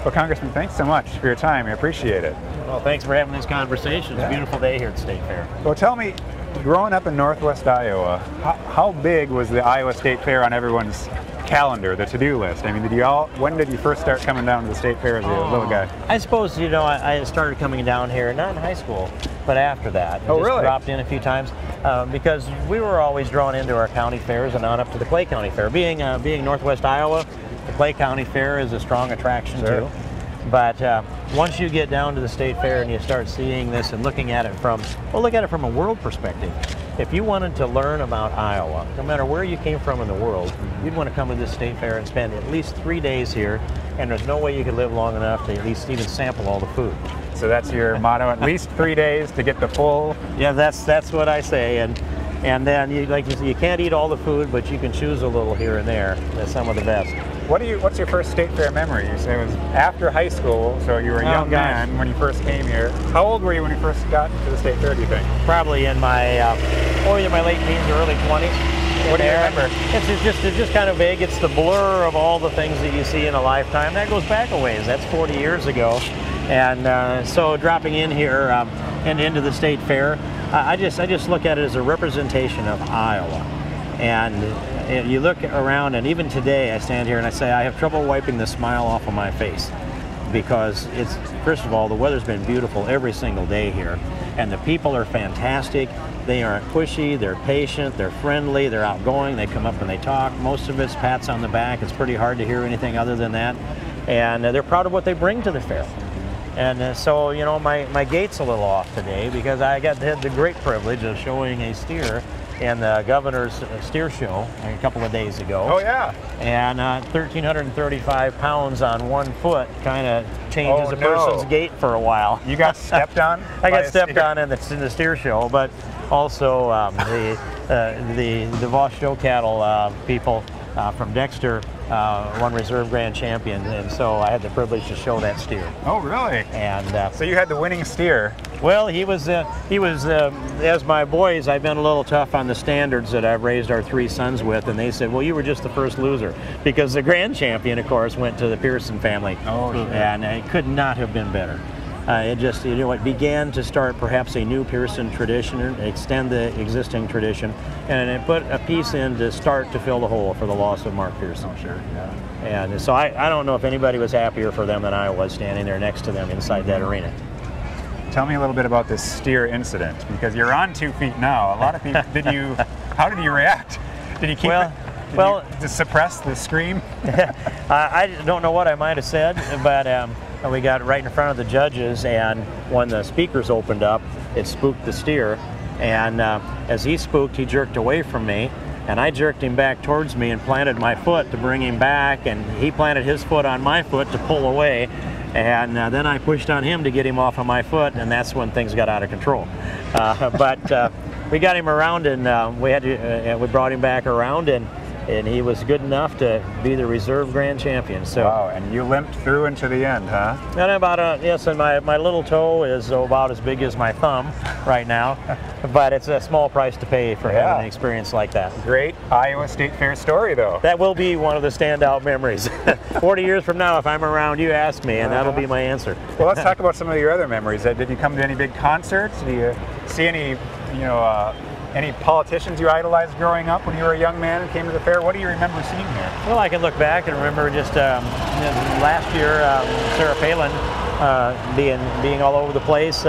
Well, Congressman, thanks so much for your time. I appreciate it. Well, thanks for having this conversation. It's a beautiful day here at the State Fair. Well, tell me, growing up in Northwest Iowa, how big was the Iowa State Fair on everyone's calendar, the to-do list? I mean, when did you first start coming down to the State Fair as a little guy? I suppose, you know, I started coming down here, not in high school, but after that. Oh, just really? Dropped in a few times because we were always drawn into our county fairs and on up to the Clay County Fair. Being Northwest Iowa, the Clay County Fair is a strong attraction too. But once you get down to the State Fair and you start seeing this and looking at it from, well, look at it from a world perspective. If you wanted to learn about Iowa, no matter where you came from in the world, you'd want to come to this State Fair and spend at least 3 days here, and there's no way you could live long enough to at least even sample all the food. So that's your motto, at least 3 days to get the full... Yeah, that's what I say, and then you can't eat all the food, but you can choose a little here and there. That's some of the best. What's your first State Fair memory? You say it was after high school, so you were a young man when you first came here. How old were you when you first got to the State Fair, do you think? Probably in my late teens or early 20s. What do you remember? It's just kind of vague. It's the blur of all the things that you see in a lifetime. That goes back a ways. That's 40 years ago. And so dropping in here and into the State Fair, I just look at it as a representation of Iowa. And you look around, and even today I stand here and I say I have trouble wiping the smile off of my face, because it's, first of all, the weather's been beautiful every single day here, and the people are fantastic. They aren't pushy, they're patient, they're friendly, they're outgoing, they come up and they talk. Most of it's pats on the back. It's pretty hard to hear anything other than that. And they're proud of what they bring to the fair. And so, you know, my gait's a little off today because I had the great privilege of showing a steer in the governor's steer show a couple of days ago. Oh, yeah. And 1,335 pounds on 1 foot kind of changes a person's gait for a while. You got stepped on? I got stepped on in the steer show, but also the Voss show cattle people from Dexter won Reserve Grand Champion, and so I had the privilege to show that steer. Oh, really? And so you had the winning steer. Well, he was as my boys, I've been a little tough on the standards that I've raised our 3 sons with, and they said, well, you were just the first loser, because the grand champion, of course, went to the Pearson family. Oh, sure. And it could not have been better. It just, you know, it began to start perhaps a new Pearson tradition, extend the existing tradition, and it put a piece in to start to fill the hole for the loss of Mark Pearson. Oh, sure, yeah. And so I don't know if anybody was happier for them than I was standing there next to them inside that arena. Tell me a little bit about this steer incident, because you're on 2 feet now. A lot of people, how did you react? Did you keep to suppress the scream? I don't know what I might have said, but we got right in front of the judges, and when the speakers opened up, it spooked the steer, and as he spooked, he jerked away from me, and I jerked him back towards me and planted my foot to bring him back, and he planted his foot on my foot to pull away, and then I pushed on him to get him off of my foot, and that's when things got out of control. But we got him around, and we brought him back around, and he was good enough to be the Reserve Grand Champion. So, wow, and you limped through into the end, huh? And yes, and my little toe is about as big as my thumb right now, but it's a small price to pay for having an experience like that. Great Iowa State Fair story, though. That will be one of the standout memories. 40 years from now, if I'm around, you ask me, and that'll be my answer. Well, let's talk about some of your other memories. Did you come to any big concerts? Did you see any, any politicians you idolized growing up when you were a young man and came to the fair? What do you remember seeing here? Well, I can look back and remember just last year, Sarah Palin being all over the place.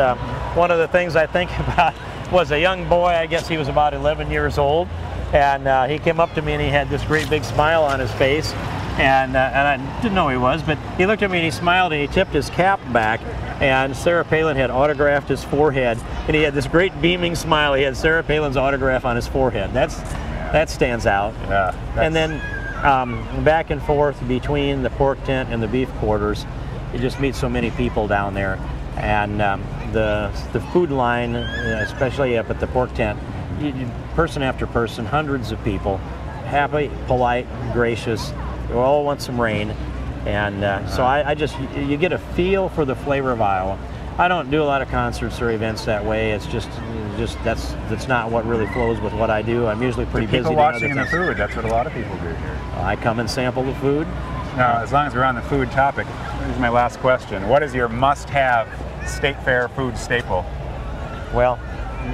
One of the things I think about was a young boy, I guess he was about 11 years old, and he came up to me and he had this great big smile on his face, and I didn't know who he was, but he looked at me and he smiled and he tipped his cap back, and Sarah Palin had autographed his forehead, and he had this great beaming smile. He had Sarah Palin's autograph on his forehead. That stands out. Yeah. And then back and forth between the pork tent and the beef quarters, you just meet so many people down there, and the food line, especially up at the pork tent, person after person, hundreds of people, happy, polite, gracious. They all want some rain. And so you get a feel for the flavor of Iowa. I don't do a lot of concerts or events that way. It's just that's not what really flows with what I do. I'm usually pretty busy. People watching the food, that's what a lot of people do here. I come and sample the food, Now, as long as we're on the food topic, this is my last question. What is your must-have State Fair food staple? Well,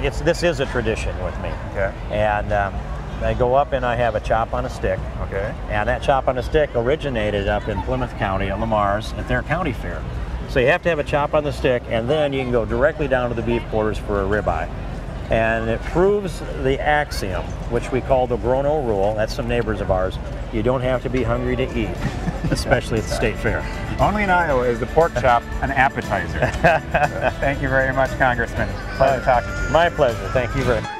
this is a tradition with me. Okay. And I go up and I have a chop on a stick. Okay. And that chop on a stick originated up in Plymouth County at Lamar's at their county fair. So you have to have a chop on the stick, and then you can go directly down to the beef quarters for a ribeye. And it proves the axiom, which we call the Grono rule. That's some neighbors of ours. You don't have to be hungry to eat, especially at the state fair. Only in Iowa is the pork chop an appetizer. Thank you very much, Congressman. Pleasure talking to you. My pleasure. Thank you very much.